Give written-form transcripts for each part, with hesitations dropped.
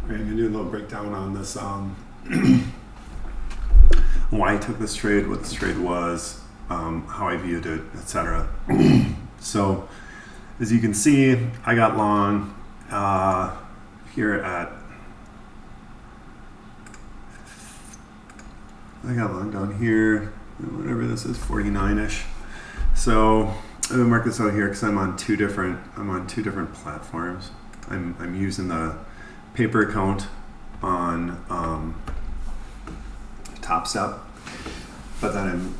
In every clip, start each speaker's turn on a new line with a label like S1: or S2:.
S1: Right, I'm gonna do a little breakdown on this, why I took this trade, what this trade was, how I viewed it, etc. So, as you can see, I got long here at, I got long down here, whatever this is, 49-ish. So I'm gonna mark this out here because I'm on two different platforms. I'm using the paper account on Top Step, but then I'm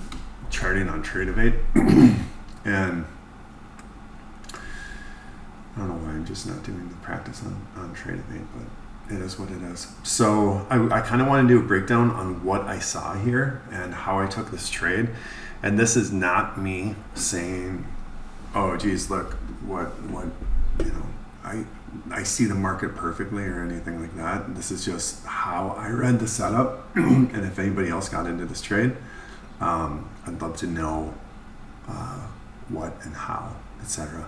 S1: charting on Tradevate, and I don't know why I'm just not doing the practice on Tradevate, but it is what it is. So I kind of want to do a breakdown on what I saw here and how I took this trade. And this is not me saying, oh geez, look what you know, I see the market perfectly or anything like that. This is just how I read the setup. And if anybody else got into this trade, I'd love to know what and how, etc.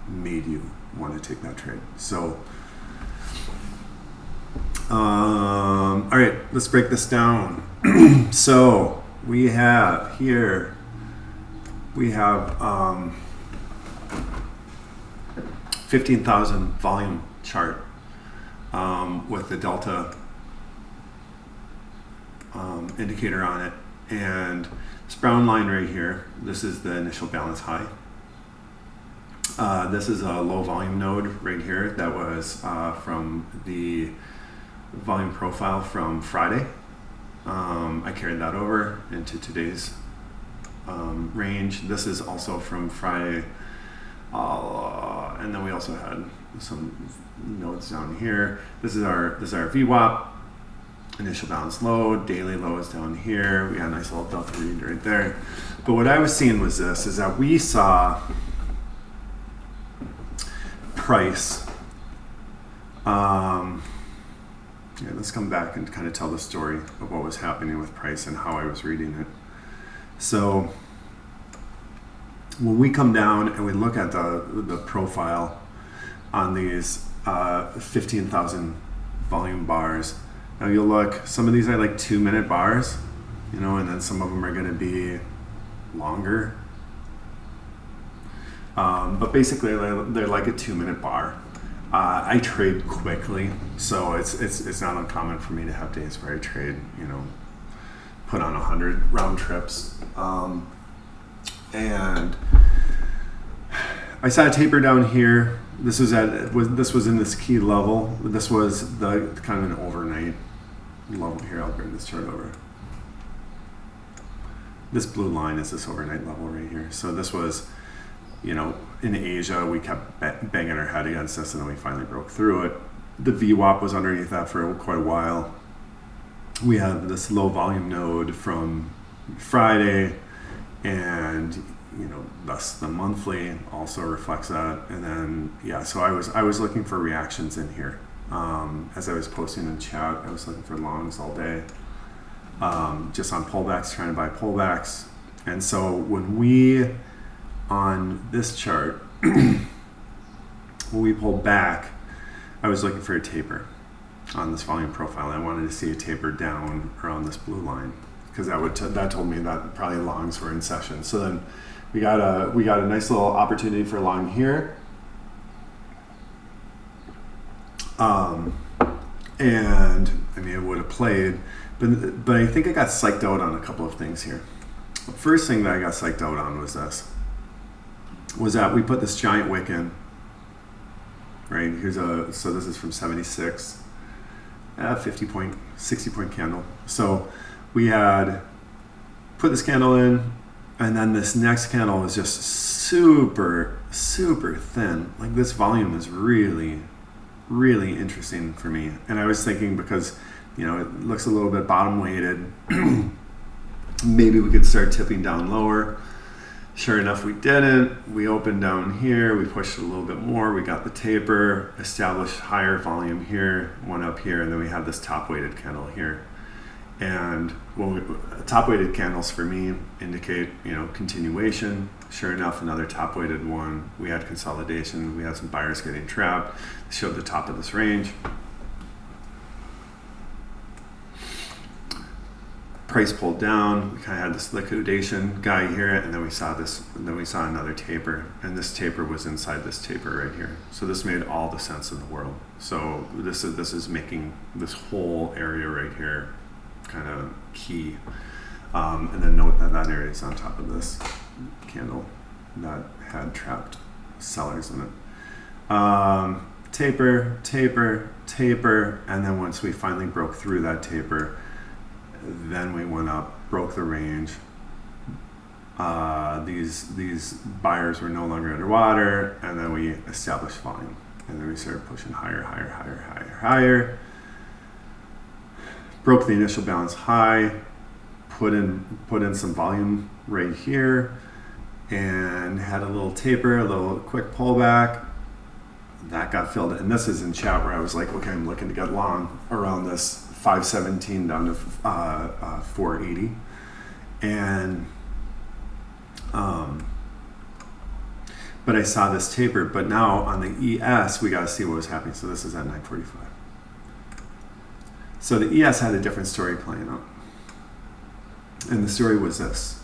S1: Made you want to take that trade. So, all right, let's break this down. So we have here, 15,000 volume chart with the delta indicator on it, and this brown line right here, this is the initial balance high. This is a low volume node right here that was from the volume profile from Friday. I carried that over into today's range. This is also from Friday, and then we also had some nodes down here. This is our VWAP, initial balance low, daily low is down here. We got a nice little delta read right there. But what I was seeing was this, is that we saw price. Yeah, let's come back and kind of tell the story of what was happening with price and how I was reading it. So when we come down and we look at the profile on these 15,000 volume bars, now you'll look, some of these are like 2-minute bars, you know, and then some of them are going to be longer. But basically they're like a 2-minute bar. I trade quickly, so it's not uncommon for me to have days where I trade, you know, put on 100 round trips. And I saw a taper down here. This was in this key level. This was the kind of an overnight level here. I'll bring this chart over. This blue line is this overnight level right here. So this was, you know, in Asia, we kept banging our head against this, and then we finally broke through it. The VWAP was underneath that for quite a while. We have this low volume node from Friday, and you know, thus the monthly also reflects that. And then yeah, so I was looking for reactions in here. As I was posting in chat, I was looking for longs all day, just on pullbacks, trying to buy pullbacks. And so when we, on this chart, when we pulled back, I was looking for a taper on this volume profile. I wanted to see a taper down around this blue line, because that told me that probably longs were in session. So then we got a nice little opportunity for long here, and I mean, it would have played, but I think I got psyched out on a couple of things here. The first thing that I got psyched out on was that we put this giant wick in, right? So this is from 76, 50 point, 60 point candle. So we had put this candle in, and then this next candle was just super, super thin. Like, this volume is really, really interesting for me. And I was thinking, because, you know, it looks a little bit bottom weighted, maybe we could start tipping down lower. Sure enough, we didn't. We opened down here, we pushed it a little bit more, we got the taper, established higher volume here, one up here, and then we had this top weighted candle here. And top weighted candles for me indicate, you know, continuation Sure enough, another top weighted one. We had consolidation. We had some buyers getting trapped. Showed the top of this range. Price pulled down. We kind of had this liquidation guy here, and then we saw this. And then we saw another taper, and this taper was inside this taper right here. So this made all the sense in the world. So this is making this whole area right here kind of key. And then note that that area is on top of this candle that had trapped sellers in it. Taper, taper, taper, and then once we finally broke through that taper, then we went up, broke the range. These buyers were no longer underwater, and then we established volume, and then we started pushing higher, higher, higher, higher, higher. Broke the initial balance high, put in some volume right here, and had a little taper, a little quick pullback. That got filled, and this is in chat where I was like, okay, I'm looking to get long around this 517 down to 480, and but I saw this taper. But now on the ES, we got to see what was happening. So this is at 945. So the ES had a different story playing out, and the story was this: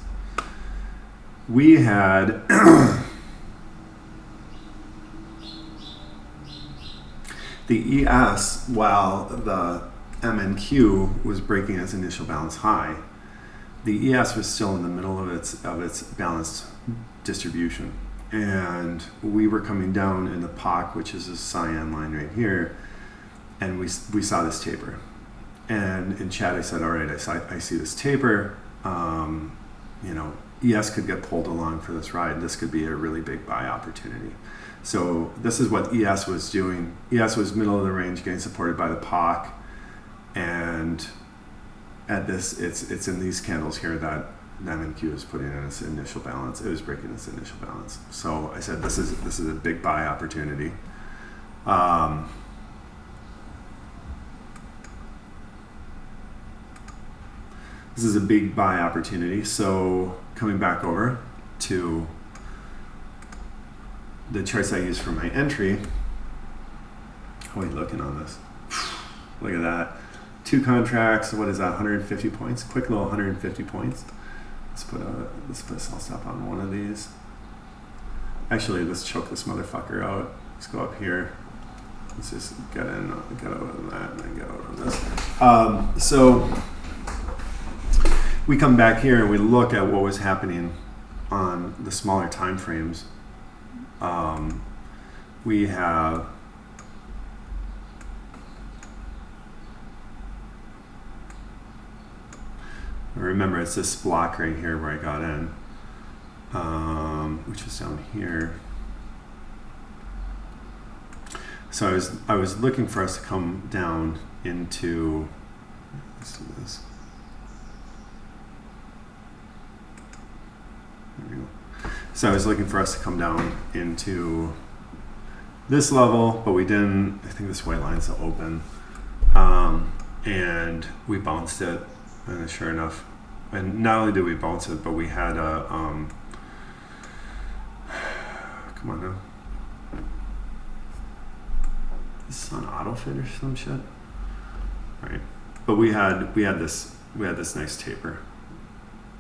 S1: we had the ES, while the MNQ was breaking its initial balance high, the ES was still in the middle of its balanced distribution, and we were coming down in the POC, which is a cyan line right here, and we saw this taper. And in chat, I said, all right, I see this taper. ES could get pulled along for this ride. This could be a really big buy opportunity. So this is what ES was doing. ES was middle of the range, getting supported by the POC, and at this, it's in these candles here that MNQ is putting in its initial balance. It was breaking its initial balance. So I said, this is a big buy opportunity. This is a big buy opportunity. So coming back over to the charts I use for my entry. How are we looking on this? Look at that. 2 contracts. What is that? 150 points. Quick little 150 points. Let's put a sell stop on one of these. Actually, let's choke this motherfucker out. Let's go up here. Let's just get out of that, and then get out of this. So we come back here and we look at what was happening on the smaller time frames. We have remember, it's this block right here where I got in, which is down here. So I was looking for us to come down into, let's do this. There we go. So I was looking for us to come down into this level, but we didn't. I think this white line's open, and we bounced it, and sure enough, and not only did we bounce it, but we had a come on now, this is on AutoFit or some shit, right? But we had this nice taper,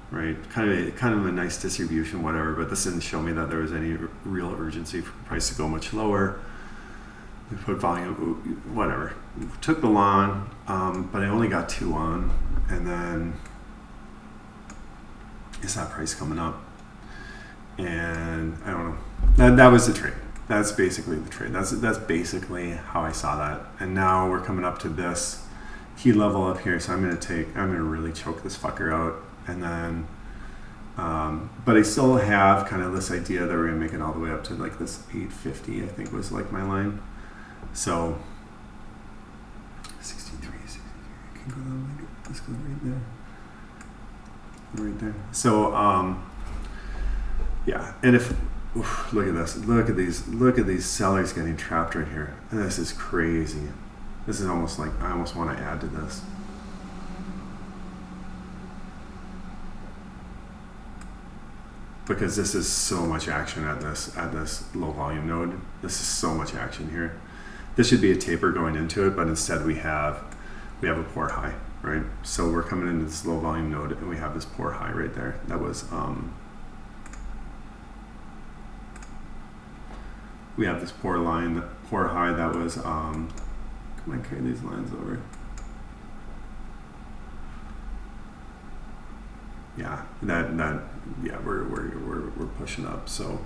S1: right? Kind of a nice distribution, whatever. But this didn't show me that there was any real urgency for the price to go much lower. We put volume, whatever. We took the long, but I only got 2 on, and then is that price coming up? And I don't know. That was the trade. That's basically the trade. That's basically how I saw that. And now we're coming up to this key level up here. So I'm gonna really choke this fucker out. And then, but I still have kind of this idea that we're gonna make it all the way up to like this 850, I think was like my line. So 63, I can go down like, let's go right there. So, yeah, and if, look at this, look at these sellers getting trapped right here. And this is crazy. This is almost like, I almost want to add to this. because this is so much action at this low volume node. This is so much action here. This should be a taper going into it, but instead we have a poor high, right? So we're coming into this low volume node and we have this poor high right there. That was we have this poor high that was come on, carry these lines over. Yeah, yeah, we're pushing up. So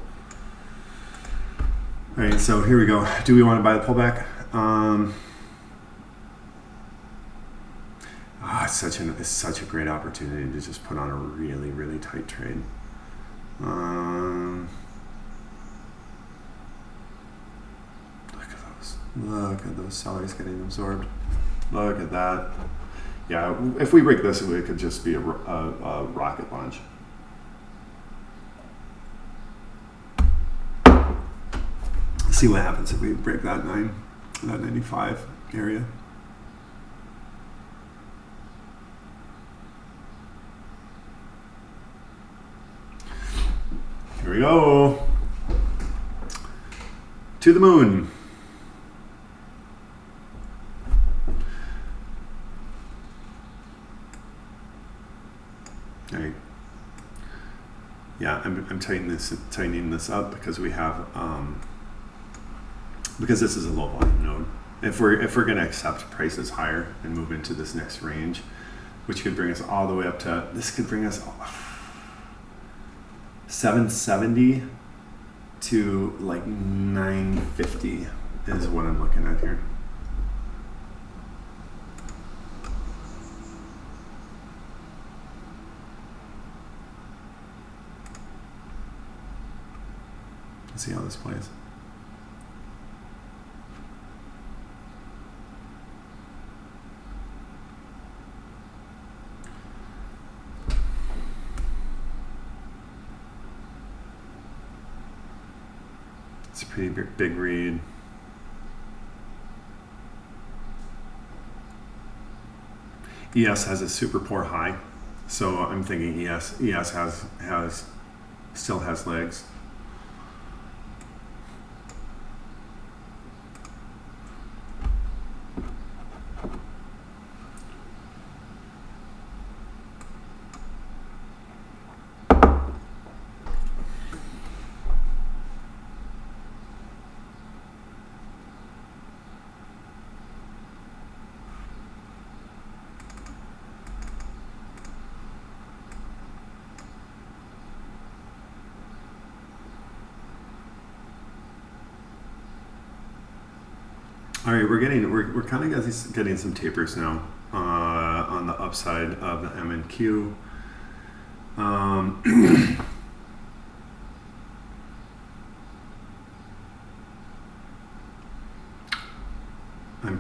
S1: all right, so here we go. Do we want to buy the pullback? It's such a great opportunity to just put on a really, really tight trade. Look at those sellers getting absorbed. Look at that. Yeah, if we break this, it could just be a rocket launch. Let's see what happens if we break that 95 area. Here we go. To the moon. All right. Yeah, I'm tightening this up because we have because this is a low volume node. If we're going to accept prices higher and move into this next range, which could bring us all the way up to, this could bring us 770 to like 950 is what I'm looking at here. Let's see how this plays. It's a pretty big read. ES has a super poor high, so I'm thinking ES still has legs. All right, we're kind of getting some tapers now on the upside of the MNQ. I'm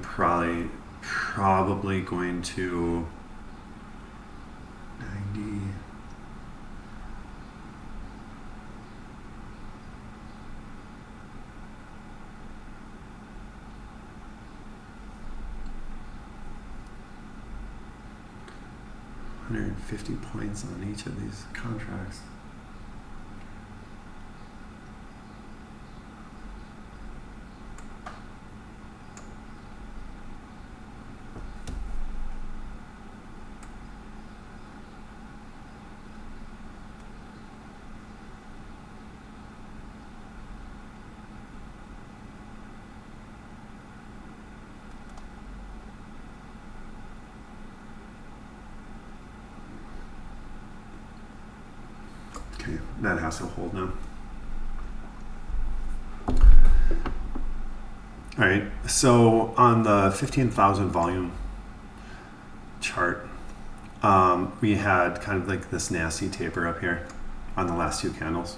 S1: probably going to 90. $150 points on each of these contracts. That has to hold now. All right, so on the 15,000 volume chart, we had kind of like this nasty taper up here on the last two candles,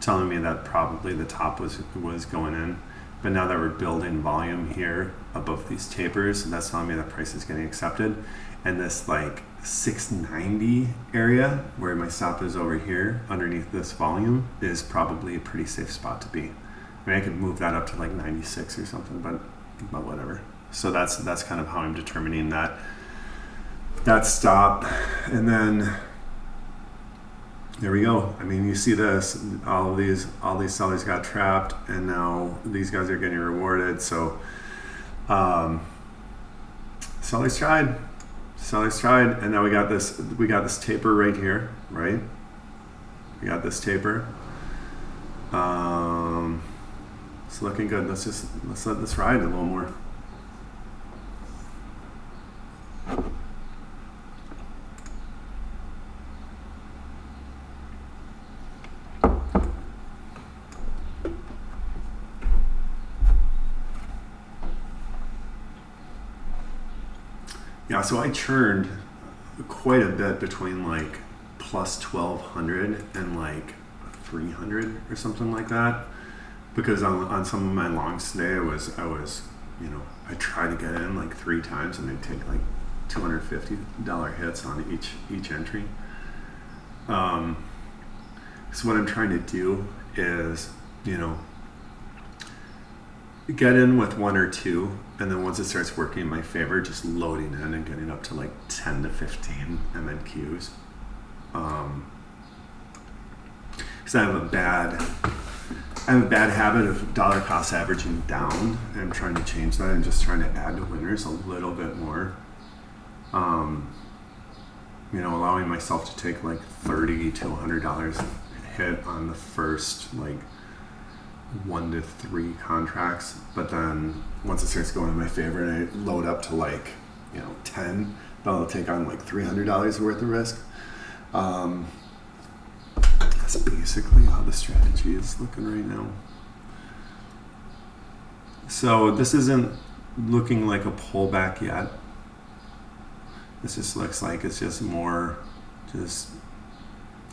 S1: telling me that probably the top was going in. But now that we're building volume here above these tapers, that's telling me that price is getting accepted. And this like 690 area where my stop is over here underneath this volume is probably a pretty safe spot to be. I mean, I could move that up to like 96 or something, but whatever. So that's kind of how I'm determining that stop. And then There we go. I mean, you see this, all these sellers got trapped, and now these guys are getting rewarded. So sellers tried, and now we got this taper right here, right? We got this taper. It's looking good. Let's let this ride a little more. Yeah, so I churned quite a bit between like plus 1200 and like 300 or something like that, because on some of my longs today I was I tried to get in like 3 times and they'd take like $250 hits on each entry. So what I'm trying to do is get in with 1 or 2, and then once it starts working in my favor, just loading in and getting up to like 10 to 15 MNQs. Because I have a bad habit of dollar cost averaging down, and I'm trying to change that and just trying to add to winners a little bit more. Allowing myself to take like $30 to $100 hit on the first like 1 to 3 contracts, but then once it starts going in my favor and I load up to like 10, then I'll take on like $300 worth of risk. That's basically how the strategy is looking right now. So this isn't looking like a pullback yet. This just looks like it's just more just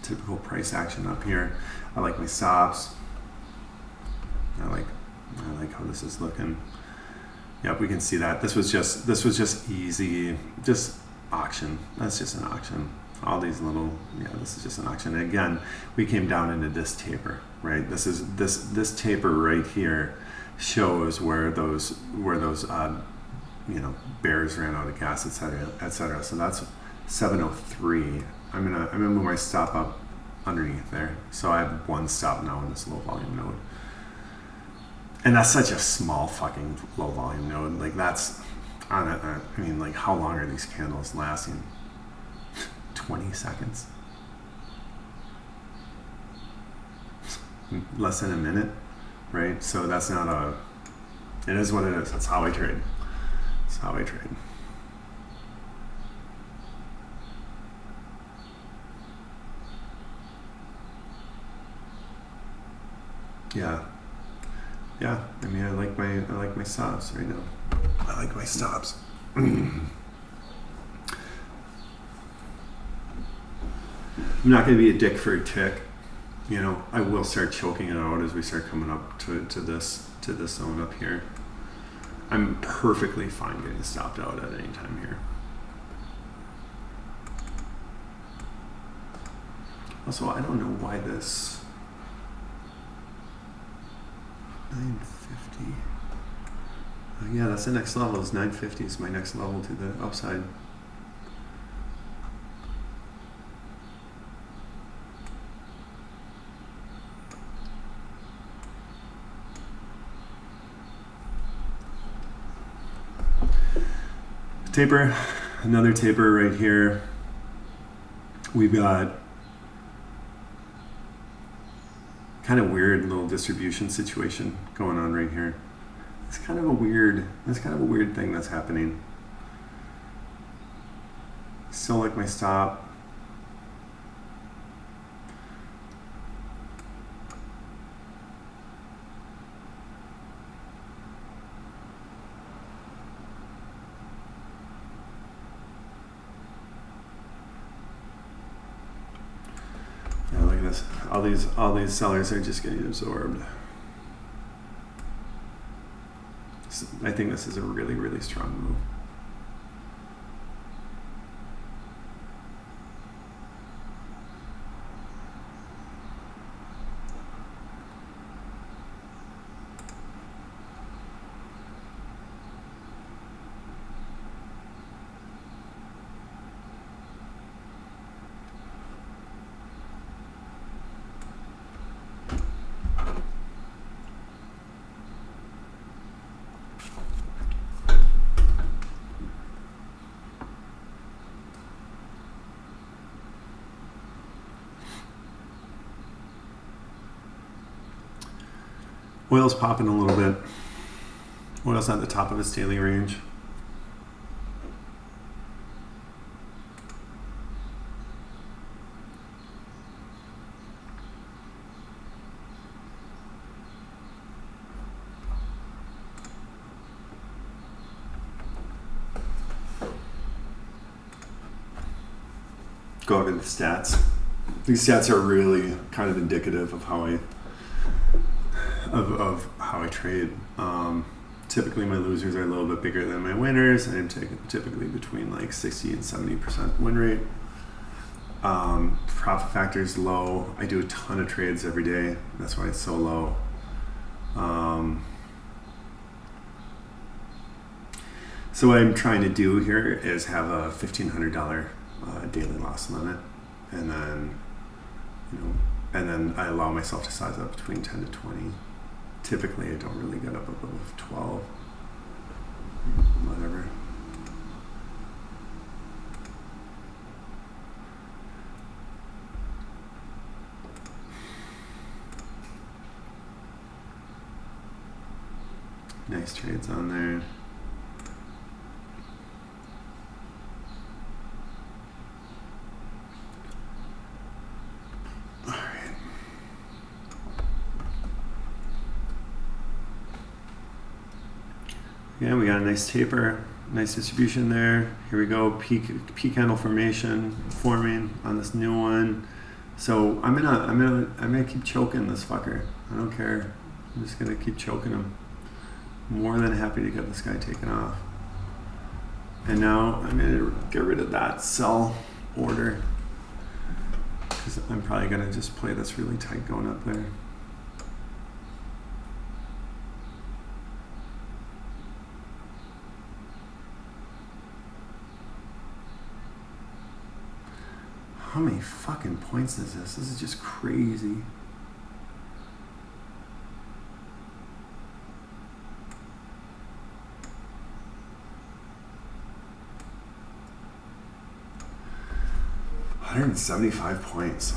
S1: typical price action up here. I like my stops. I like how this is looking. Yep, we can see that. This was just easy, just auction. That's just an auction. All these little, this is just an auction. And again, we came down into this taper, right? This taper right here shows where those bears ran out of gas, etc. So that's 703. I'm gonna move my stop up underneath there. So I have 1 stop now in this low volume node. And that's such a small fucking low volume node. Like that's on it. I mean, like how long are these candles lasting? 20 seconds? Less than a minute, right? So that's not it is what it is. That's how I trade. That's how I trade. Yeah. I mean, I like my stops right now. I like my stops. I'm not going to be a dick for a tick. I will start choking it out as we start coming up to this zone up here. I'm perfectly fine getting stopped out at any time here. Also, I don't know why this 950. Yeah, that's the next level. Is 950 is my next level to the upside. Taper, another taper right here. We've got kind of weird little distribution situation going on right here. It's kind of a weird thing that's happening. Still like my stop. Yeah, look at this. All these sellers are just getting absorbed. I think this is a really, really strong move. Oil's popping a little bit. Oil's at the top of its daily range. Go over the stats. These stats are really kind of indicative of how I trade. Typically, my losers are a little bit bigger than my winners, and I'm typically between like 60 and 70% win rate. Profit factor is low. I do a ton of trades every day. That's why it's so low. So what I'm trying to do here is have a $1,500 daily loss limit, and then I allow myself to size up between 10 to 20. Typically, I don't really get up above 12. Whatever. Nice trades on there. Yeah, we got a nice taper, nice distribution there. Here we go, peak candle formation forming on this new one. So I'm gonna keep choking this fucker. I don't care. I'm just gonna keep choking him. More than happy to get this guy taken off. And now I'm gonna get rid of that sell order, because I'm probably gonna just play this really tight going up there. How many fucking points is this? This is just crazy. $175 points.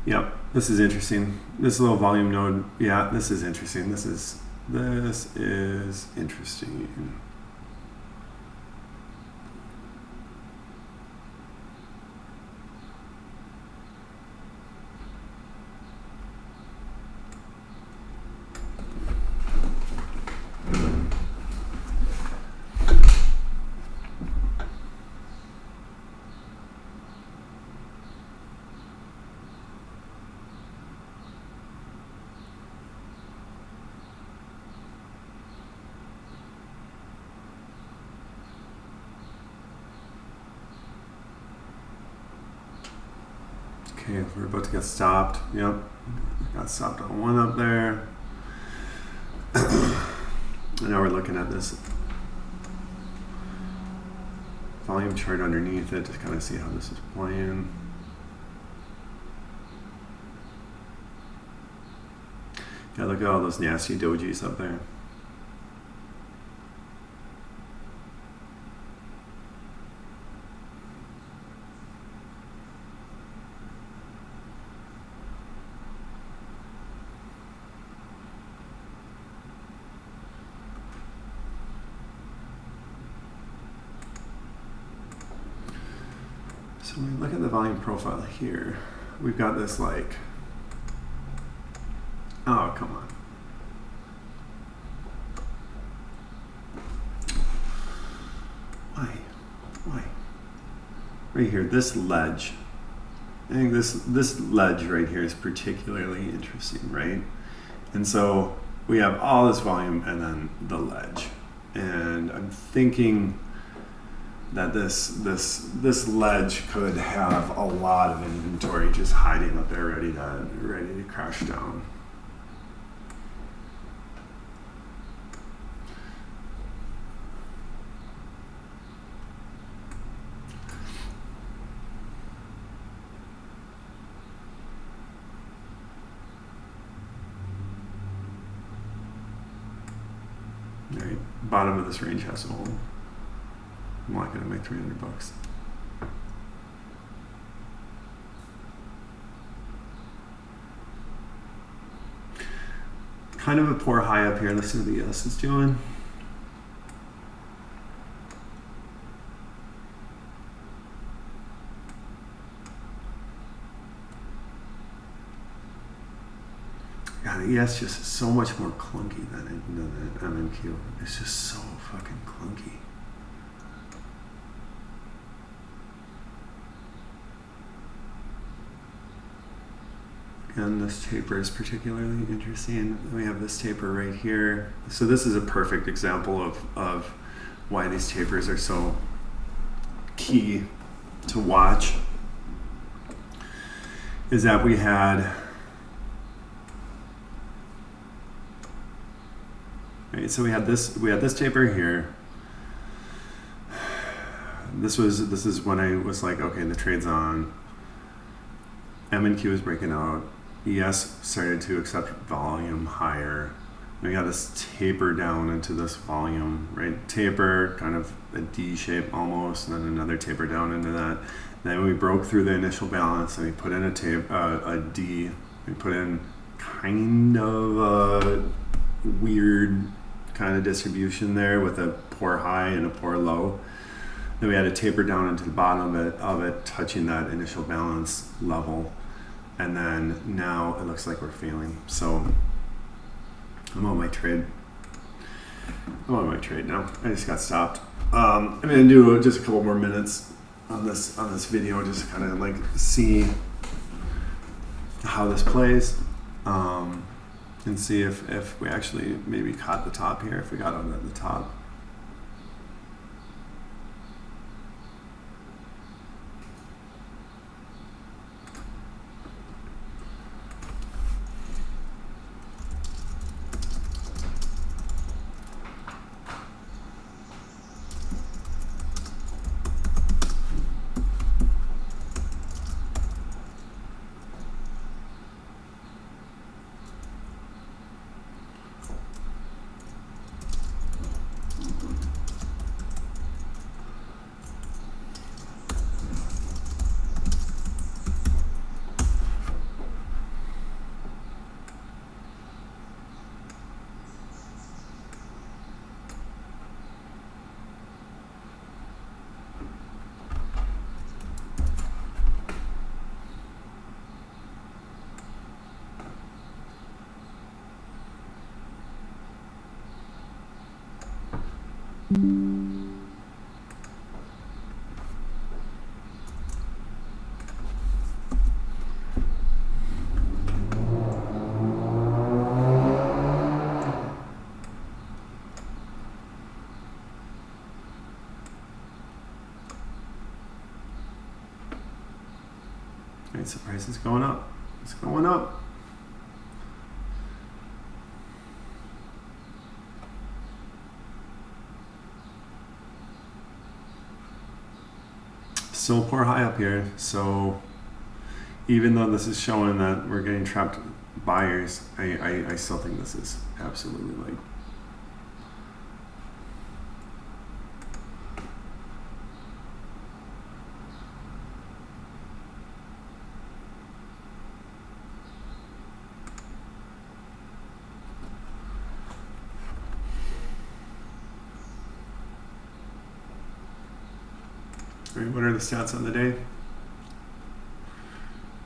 S1: Yep, this is interesting. This little volume node, yeah, this is interesting. This is interesting. Okay, we're about to get stopped. Yep, got stopped on one up there. And now we're looking at this volume chart underneath it to kind of see how this is playing. Yeah, look at all those nasty dojis up there. So when we look at the volume profile here, we've got this like, oh, come on. Why? Right here, this ledge. I think this ledge right here is particularly interesting, right? And so we have all this volume and then the ledge. And I'm thinking that this ledge could have a lot of inventory just hiding up there ready to crash down. All right, bottom of this range has to hold. I'm locking at my $300. kind of a poor high up here. Let's see what the ES is doing. God, the ES just is so much more clunky than the MNQ. It's just so fucking clunky. And this taper is particularly interesting. We have this taper right here. So this is a perfect example of why these tapers are so key to watch. Is that we had, right, so we had this taper here. This is when I was like, okay, the trade's on. M&Q is breaking out. ES started to accept volume higher. We got this taper down into this volume, right? Taper, kind of a D shape almost, and then another taper down into that. Then we broke through the initial balance and we put in a D. We put in kind of a weird kind of distribution there with a poor high and a poor low. Then we had a taper down into the bottom of it, touching that initial balance level. And then now it looks like we're failing. So I'm on my trade. Now. I just got stopped. I'm gonna do just a couple more minutes on this video, just kind of like see how this plays, and see if we actually maybe caught the top here, if we got on at the top. Right, so price is going up. It's going up. Still poor high up here. So even though this is showing that we're getting trapped buyers, I still think this is absolutely like what are the stats on the day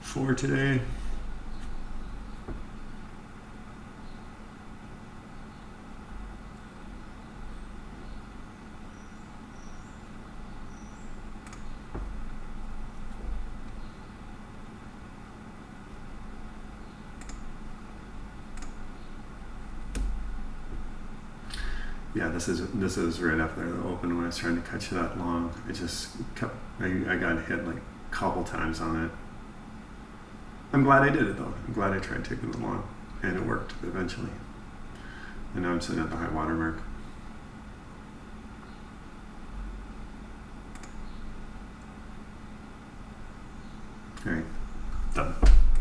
S1: for today? Yeah, this is right after the open when I was trying to catch that long. It just kept, I got hit like a couple times on it. I'm glad I did it though. I'm glad I tried taking it long, and it worked eventually. And now I'm sitting at the high water mark. All right, done.